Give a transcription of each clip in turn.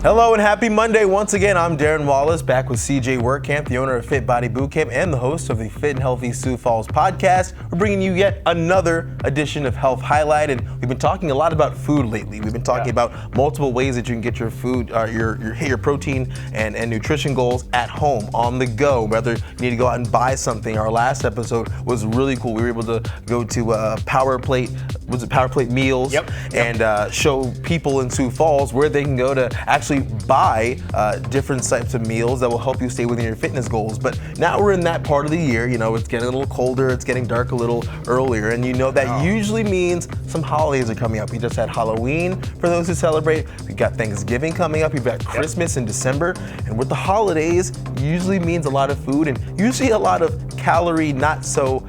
Hello and happy Monday. Once again, I'm Darron Wallace, back with CJ Wehrkamp, the owner of Fit Body Bootcamp and the host of the Fit and Healthy Sioux Falls podcast. We're bringing you yet another edition of Health Highlight, and we've been talking a lot about food lately. We've been talking about multiple ways that you can get your food, your protein and nutrition goals at home, on the go, whether you need to go out and buy something. Our last episode was really cool. We were able to go to Power Plate Meals and show people in Sioux Falls where they can go to actually buy different types of meals that will help you stay within your fitness goals. But now we're in that part of the year, it's getting a little colder, it's getting dark a little earlier, and that usually means some holidays are coming up. We just had Halloween for those who celebrate. We've got Thanksgiving coming up. We've got Christmas in December. And with the holidays, usually means a lot of food and usually a lot of calorie, not so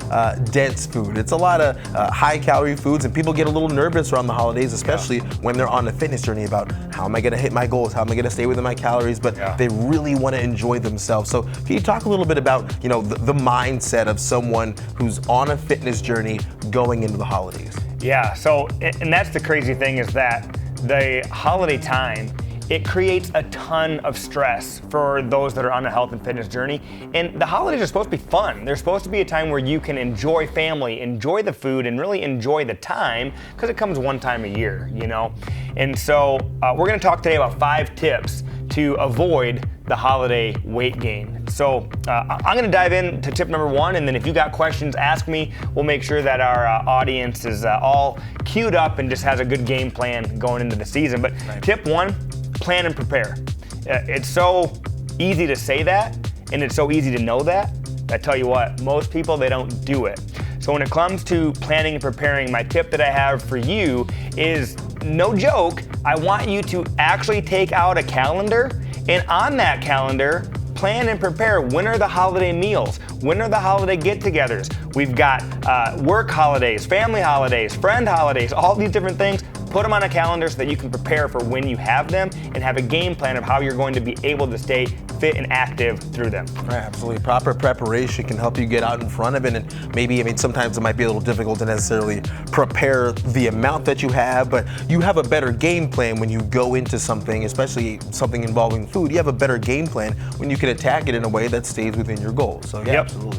dense food. It's a lot of high calorie foods, and people get a little nervous around the holidays, especially when they're on a fitness journey about how am I gonna hit my goals, how am I gonna stay within my calories, but they really wanna enjoy themselves. So can you talk a little bit about the mindset of someone who's on a fitness journey going into the holidays? Yeah, so, and that's the crazy thing is that the holiday time, it creates a ton of stress for those that are on a health and fitness journey. And the holidays are supposed to be fun. They're supposed to be a time where you can enjoy family, enjoy the food, and really enjoy the time, because it comes one time a year, And so we're gonna talk today about 5 tips to avoid the holiday weight gain. So I'm gonna dive into tip number 1, and then if you got questions, ask me. We'll make sure that our audience is all queued up and just has a good game plan going into the season. But tip 1, plan and prepare. It's so easy to say that, and it's so easy to know that. I tell you what, most people, they don't do it. So when it comes to planning and preparing, my tip that I have for you is, no joke, I want you to actually take out a calendar, and on that calendar, plan and prepare. When are the holiday meals? When are the holiday get-togethers? We've got work holidays, family holidays, friend holidays, all these different things. Put them on a calendar so that you can prepare for when you have them and have a game plan of how you're going to be able to stay fit and active through them. Right, absolutely. Proper preparation can help you get out in front of it, and maybe, sometimes it might be a little difficult to necessarily prepare the amount that you have, but you have a better game plan when you go into something, especially something involving food. You have a better game plan when you can attack it in a way that stays within your goals. So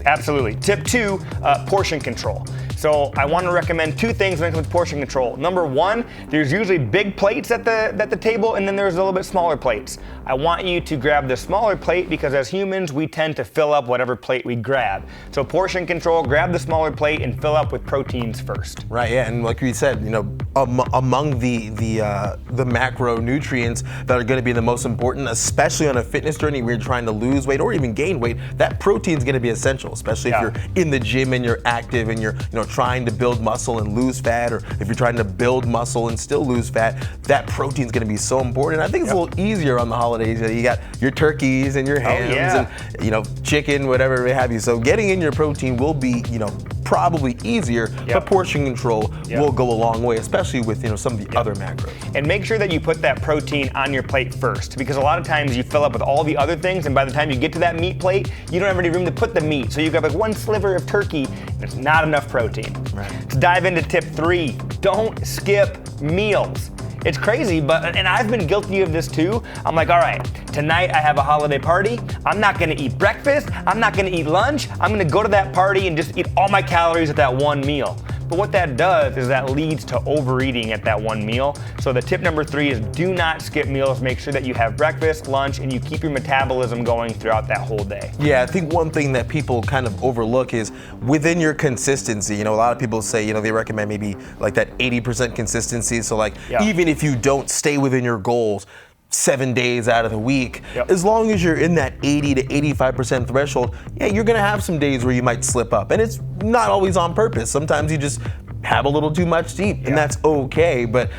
Absolutely. Tip 2, portion control. So I want to recommend 2 things when it comes to portion control. Number 1, there's usually big plates at the table, and then there's a little bit smaller plates. I want you to grab the smaller plate because as humans, we tend to fill up whatever plate we grab. So portion control, grab the smaller plate and fill up with proteins first. Right, yeah, and like we said, among the macronutrients that are going to be the most important, especially on a fitness journey where you're trying to lose weight or even gain weight, that protein is going to be essential, especially if you're in the gym and you're active and you're trying to build muscle and lose fat, or if you're trying to build muscle and still lose fat. That protein is going to be so important. I think it's a little easier on the holidays. You got your turkeys and your hams and chicken, whatever may have you. So getting in your protein will be probably easier, but portion control will go a long way, especially with some of the other macros. And make sure that you put that protein on your plate first, because a lot of times you fill up with all the other things, and by the time you get to that meat plate, you don't have any room to put the meat. So you've got like one sliver of turkey, and it's not enough protein. Right. Let's dive into tip 3. Don't skip meals. It's crazy, and I've been guilty of this too. I'm like, all right, tonight I have a holiday party. I'm not gonna eat breakfast. I'm not gonna eat lunch. I'm gonna go to that party and just eat all my calories at that one meal. But what that does is that leads to overeating at that one meal. So the tip number 3 is do not skip meals. Make sure that you have breakfast, lunch, and you keep your metabolism going throughout that whole day. Yeah, I think one thing that people kind of overlook is within your consistency. A lot of people say, they recommend maybe like that 80% consistency. So even if you don't stay within your goals 7 days out of the week, as long as you're in that 80 to 85% threshold, you're gonna have some days where you might slip up, and it's not always on purpose. Sometimes you just have a little too much to eat, and that's okay. But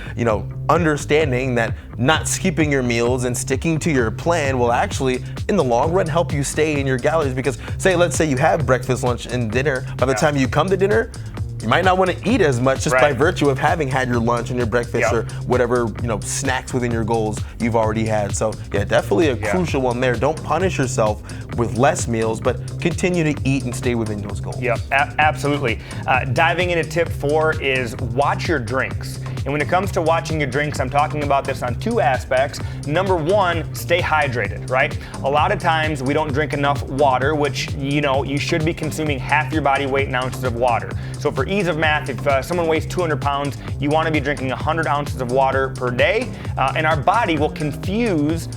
understanding that not skipping your meals and sticking to your plan will actually, in the long run, help you stay in your calories. Because let's say you have breakfast, lunch, and dinner. By the time you come to dinner, you might not want to eat as much just by virtue of having had your lunch and your breakfast or whatever snacks within your goals you've already had. So definitely a crucial one there. Don't punish yourself with less meals, but continue to eat and stay within those goals. Yep, absolutely. Diving into tip 4 is watch your drinks. And when it comes to watching your drinks, I'm talking about this on two aspects. Number one, stay hydrated, right? A lot of times we don't drink enough water, which, you should be consuming half your body weight in ounces of water. So for ease of math, if someone weighs 200 pounds, you want to be drinking 100 ounces of water per day, and our body will confuse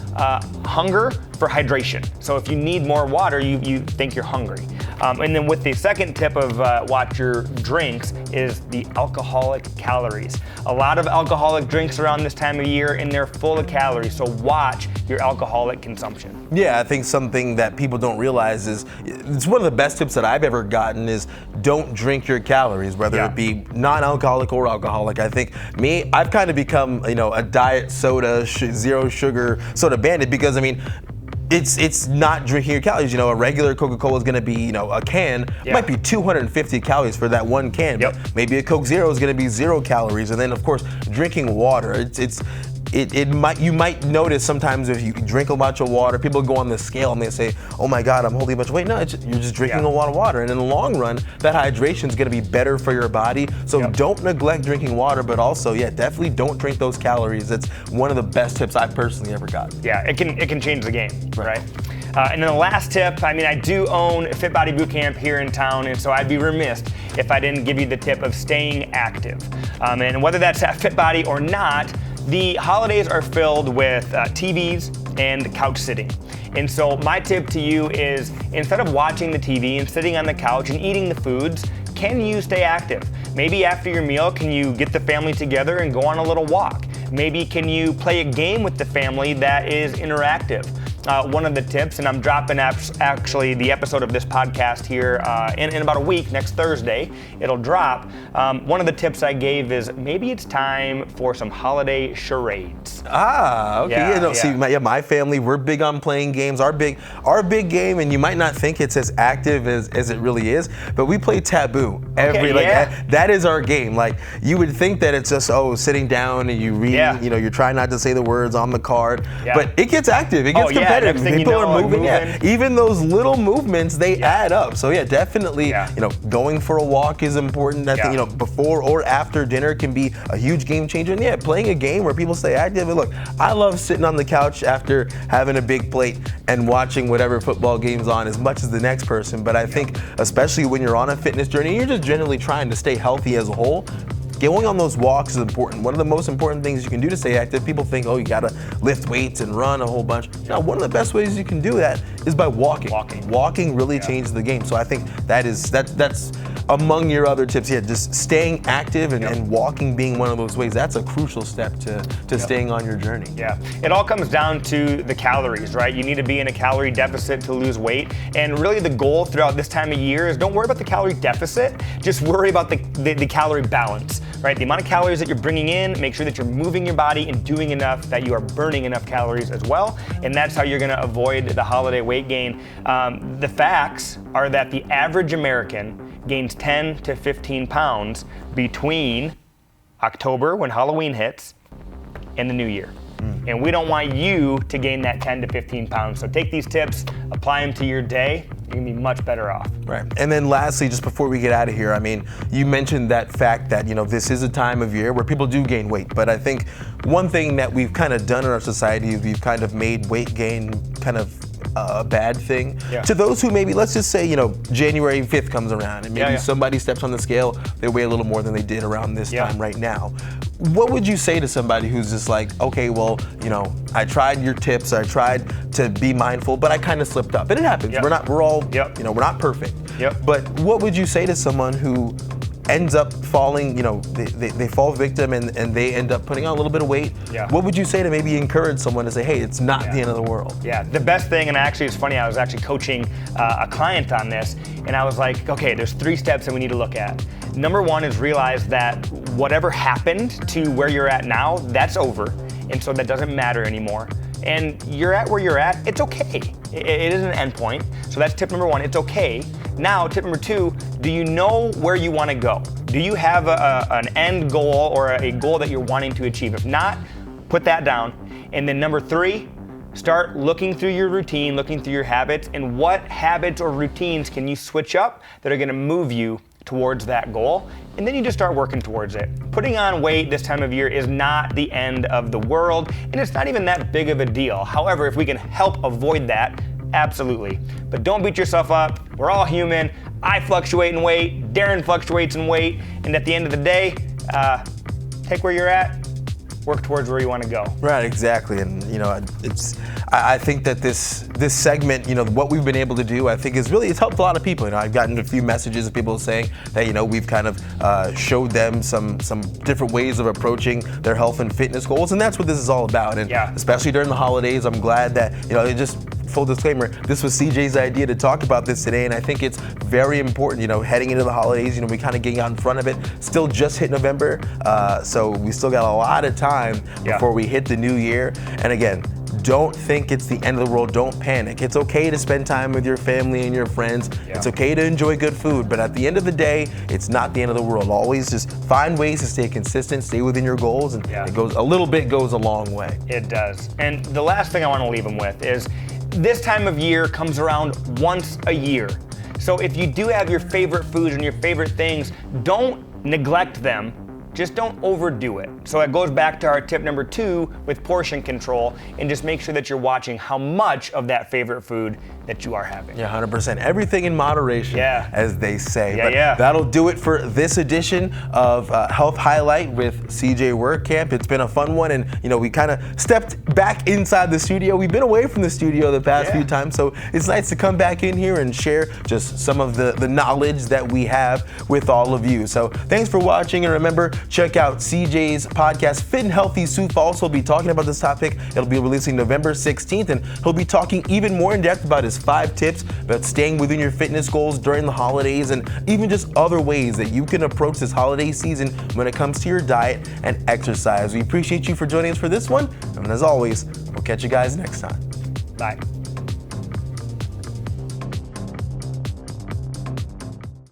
hunger for hydration. So if you need more water, you think you're hungry. And then with the second tip of watch your drinks is the alcoholic calories. A lot of alcoholic drinks around this time of year, and they're full of calories, so watch your alcoholic consumption. Yeah, I think something that people don't realize is, it's one of the best tips that I've ever gotten is don't drink your calories, whether it be non-alcoholic or alcoholic. I think I've kind of become, a diet soda, zero sugar soda bandit, because it's not drinking your calories. A regular Coca-Cola is going to be, a can might be 250 calories for that one can. Yep. But maybe a Coke Zero is going to be 0 calories. And then, of course, drinking water. You might notice sometimes if you drink a bunch of water, people go on the scale and they say, "Oh my God, I'm holding a bunch of weight." No, you're just drinking a lot of water, and in the long run, that hydration is going to be better for your body. So don't neglect drinking water, but also, definitely don't drink those calories. That's one of the best tips I've personally ever gotten. Yeah, it can change the game, right? And then the last tip, I do own Fit Body Bootcamp here in town, and so I'd be remiss if I didn't give you the tip of staying active. And whether that's at Fit Body or not, the holidays are filled with TVs and couch sitting. And so my tip to you is, instead of watching the TV and sitting on the couch and eating the foods, can you stay active? Maybe after your meal, can you get the family together and go on a little walk? Maybe can you play a game with the family that is interactive? One of the tips, and I'm dropping actually the episode of this podcast here in about a week, next Thursday, it'll drop. One of the tips I gave is maybe it's time for some holiday charades. Okay. See, my family, we're big on playing games. Our big game, and you might not think it's as active as it really is, but we play Taboo that is our game. Like, you would think that it's just sitting down and you read, you're trying not to say the words on the card, but it gets active. It gets competitive. People are moving. Even those little movements, they add up. So definitely, going for a walk is important. I think, before or after dinner can be a huge game changer. And playing a game where people stay active. And look, I love sitting on the couch after having a big plate and watching whatever football game's on as much as the next person. But I think, especially when you're on a fitness journey, you're just generally trying to stay healthy as a whole. Going on those walks is important. One of the most important things you can do to stay active, people think, you gotta lift weights and run a whole bunch. One of the best ways you can do that is by walking. Walking really changes the game. So I think that's among your other tips. Just staying active and walking being one of those ways. That's a crucial step to staying on your journey. It all comes down to the calories, right? You need to be in a calorie deficit to lose weight. And really the goal throughout this time of year is don't worry about the calorie deficit, just worry about the calorie balance. Right, the amount of calories that you're bringing in, make sure that you're moving your body and doing enough that you are burning enough calories as well, and that's how you're going to avoid the holiday weight gain. The facts are that the average American gains 10 to 15 pounds between October, when Halloween hits, and the new year. And we don't want you to gain that 10 to 15 pounds. So take these tips, apply them to your day, you're gonna be much better off. Right. And then lastly, just before we get out of here, you mentioned that fact that, this is a time of year where people do gain weight. But I think one thing that we've kind of done in our society is we've kind of made weight gain kind of a bad thing. To those who maybe, let's just say, January 5th comes around and maybe somebody steps on the scale, they weigh a little more than they did around this time right now. What would you say to somebody who's just like, okay, well, I tried your tips, I tried to be mindful, but I kind of slipped up. And it happens. We're all, we're not perfect. But what would you say to someone who ends up falling, they fall victim and they end up putting on a little bit of weight? What would you say to maybe encourage someone to say, hey, it's not the end of the world? The best thing, and actually it's funny, I was actually coaching a client on this, and I was like, okay, there's 3 steps that we need to look at. Number 1 is realize that whatever happened to where you're at now, that's over, and so that doesn't matter anymore. And you're at where you're at, it's okay. It is an end point. So that's tip number 1, it's okay. Now, tip number 2, do you know where you want to go? Do you have an end goal or a goal that you're wanting to achieve? If not, put that down. And then number 3, start looking through your routine, looking through your habits, and what habits or routines can you switch up that are going to move you towards that goal, and then you just start working towards it. Putting on weight this time of year is not the end of the world, and it's not even that big of a deal. However, if we can help avoid that, absolutely. But don't beat yourself up. We're all human. I fluctuate in weight, Darron fluctuates in weight, and at the end of the day, take where you're at, work towards where you want to go. Right, exactly. And I think that this segment, what we've been able to do, I think it's helped a lot of people. I've gotten a few messages of people saying that we've kind of showed them some different ways of approaching their health and fitness goals, and that's what this is all about. And especially during the holidays, I'm glad that full disclaimer, this was CJ's idea to talk about this today, and I think it's very important, heading into the holidays, we kind of getting out in front of it. Still just hit November, so we still got a lot of time before we hit the new year. And again, don't think it's the end of the world. Don't panic. It's okay to spend time with your family and your friends. It's okay to enjoy good food, but at the end of the day, it's not the end of the world. Always just find ways to stay consistent, stay within your goals, and it goes a little bit goes a long way. It does. And the last thing I want to leave them with is this time of year comes around once a year. So if you do have your favorite foods and your favorite things, don't neglect them. Just don't overdo it. So it goes back to our tip number 2 with portion control, and just make sure that you're watching how much of that favorite food that you are having. Yeah, 100%. Everything in moderation, as they say. But that'll do it for this edition of Health Highlight with CJ Wehrkamp. It's been a fun one, and we kind of stepped back inside the studio. We've been away from the studio the past few times, so it's nice to come back in here and share just some of the knowledge that we have with all of you. So thanks for watching, and remember, check out CJ's podcast, Fit and Healthy Sioux Falls. He'll be talking about this topic. It'll be releasing November 16th, and he'll be talking even more in depth about his 5 tips about staying within your fitness goals during the holidays, and even just other ways that you can approach this holiday season when it comes to your diet and exercise. We appreciate you for joining us for this one, and as always, we'll catch you guys next time. Bye.